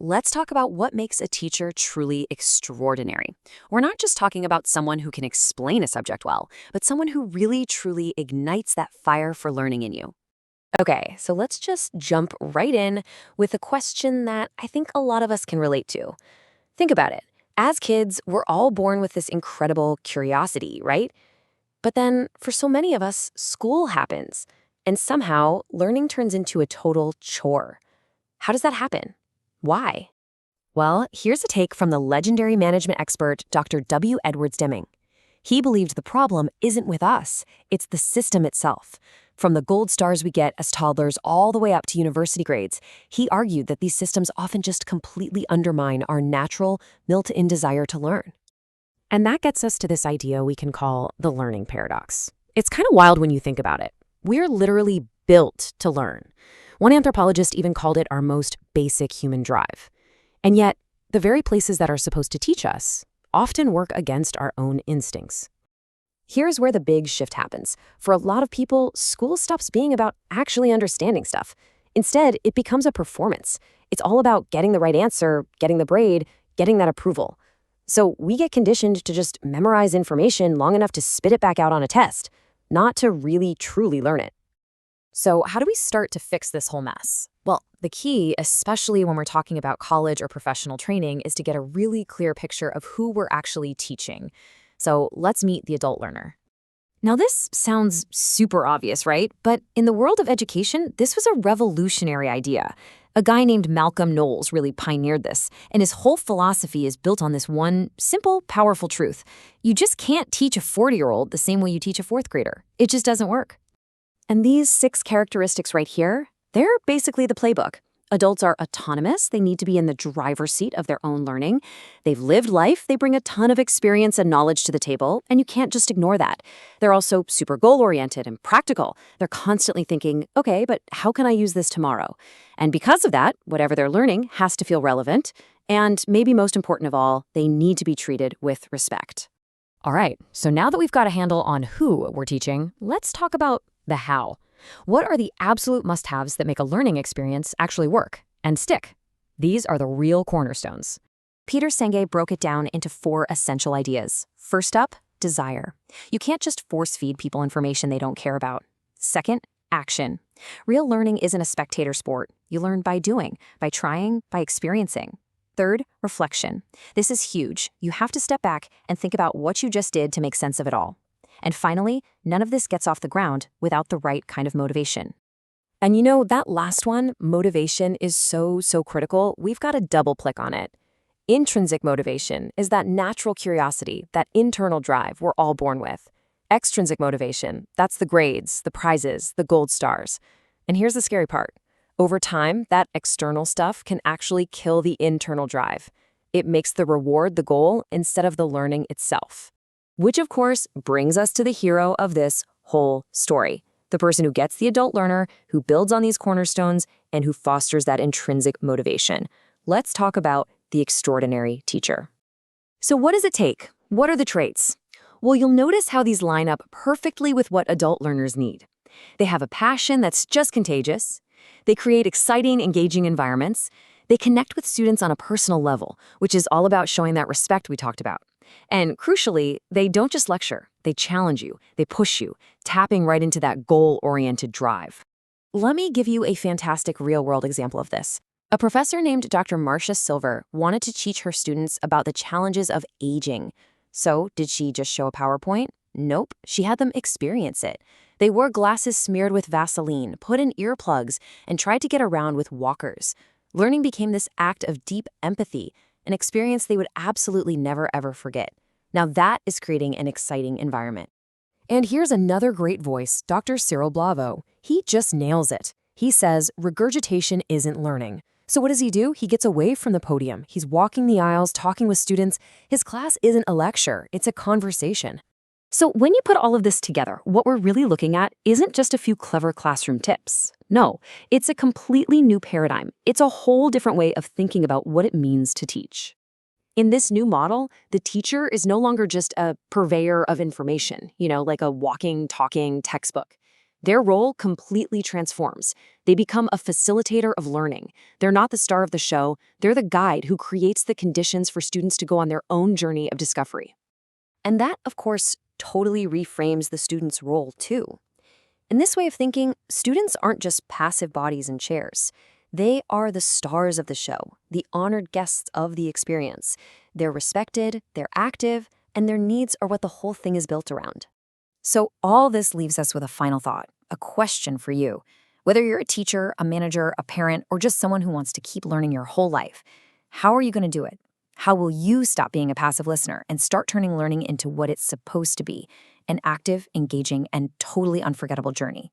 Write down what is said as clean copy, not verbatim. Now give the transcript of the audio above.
Let's talk about what makes a teacher truly extraordinary. We're not just talking about someone who can explain a subject well, but someone who really truly ignites that fire for learning in you. Okay, so let's just jump right in with a question that I think a lot of us can relate to. Think about it. As kids, we're all born with this incredible curiosity, right? But then, for so many of us, school happens, and somehow learning turns into a total chore. How does that happen? Why? Well, here's a take from the legendary management expert Dr. W. Edwards Deming. He believed the problem isn't with us, it's the system itself. From the gold stars we get as toddlers all the way up to university grades, he argued that these systems often just completely undermine our natural, built-in desire to learn. And that gets us to this idea we can call the learning paradox. It's kind of wild when you think about it. We're literally built to learn. One anthropologist even called it our most basic human drive. And yet, the very places that are supposed to teach us often work against our own instincts. Here's where the big shift happens. For a lot of people, school stops being about actually understanding stuff. Instead, it becomes a performance. It's all about getting the right answer, getting the grade, getting that approval. So we get conditioned to just memorize information long enough to spit it back out on a test, not to really truly learn it. So how do we start to fix this whole mess? Well, the key, especially when we're talking about college or professional training, is to get a really clear picture of who we're actually teaching. So let's meet the adult learner. Now, this sounds super obvious, right? But in the world of education, this was a revolutionary idea. A guy named Malcolm Knowles really pioneered this, and his whole philosophy is built on this one simple, powerful truth. You just can't teach a 40-year-old the same way you teach a fourth grader. It just doesn't work. And these 6 characteristics right here, they're basically the playbook. Adults are autonomous. They need to be in the driver's seat of their own learning. They've lived life. They bring a ton of experience and knowledge to the table, and you can't just ignore that. They're also super goal-oriented and practical. They're constantly thinking, okay, but how can I use this tomorrow? And because of that, whatever they're learning has to feel relevant. And maybe most important of all, they need to be treated with respect. All right, so now that we've got a handle on who we're teaching, let's talk about the how. What are the absolute must-haves that make a learning experience actually work and stick? These are the real cornerstones. Peter Senge broke it down into 4 essential ideas. First up, desire. You can't just force-feed people information they don't care about. Second, action. Real learning isn't a spectator sport. You learn by doing, by trying, by experiencing. Third, reflection. This is huge. You have to step back and think about what you just did to make sense of it all. And finally, none of this gets off the ground without the right kind of motivation. And you know, that last one, motivation, is so critical, we've got to double click on it. Intrinsic motivation is that natural curiosity, that internal drive we're all born with. Extrinsic motivation, that's the grades, the prizes, the gold stars. And here's the scary part. Over time, that external stuff can actually kill the internal drive. It makes the reward the goal instead of the learning itself. Which, of course, brings us to the hero of this whole story, the person who gets the adult learner, who builds on these cornerstones, and who fosters that intrinsic motivation. Let's talk about the extraordinary teacher. So what does it take? What are the traits? Well, you'll notice how these line up perfectly with what adult learners need. They have a passion that's just contagious. They create exciting, engaging environments. They connect with students on a personal level, which is all about showing that respect we talked about. And crucially, they don't just lecture, they challenge you, they push you, tapping right into that goal-oriented drive. Let me give you a fantastic real-world example of this. A professor named Dr. Marcia Silver wanted to teach her students about the challenges of aging. So, did she just show a PowerPoint? Nope, she had them experience it. They wore glasses smeared with Vaseline, put in earplugs, and tried to get around with walkers. Learning became this act of deep empathy, an experience they would absolutely never ever forget. Now that is creating an exciting environment. And here's another great voice, Dr. Cyril Blavo. He just nails it. He says regurgitation isn't learning. So what does he do? He gets away from the podium. He's walking the aisles, talking with students. His class isn't a lecture, it's a conversation. So when you put all of this together, what we're really looking at isn't just a few clever classroom tips. No, it's a completely new paradigm. It's a whole different way of thinking about what it means to teach. In this new model, the teacher is no longer just a purveyor of information, like a walking, talking textbook. Their role completely transforms. They become a facilitator of learning. They're not the star of the show, they're the guide who creates the conditions for students to go on their own journey of discovery. And that, of course, totally reframes the student's role, too. In this way of thinking, students aren't just passive bodies in chairs. They are the stars of the show, the honored guests of the experience. They're respected, they're active, and their needs are what the whole thing is built around. So all this leaves us with a final thought, a question for you. Whether you're a teacher, a manager, a parent, or just someone who wants to keep learning your whole life, how are you going to do it? How will you stop being a passive listener and start turning learning into what it's supposed to be, an active, engaging, and totally unforgettable journey?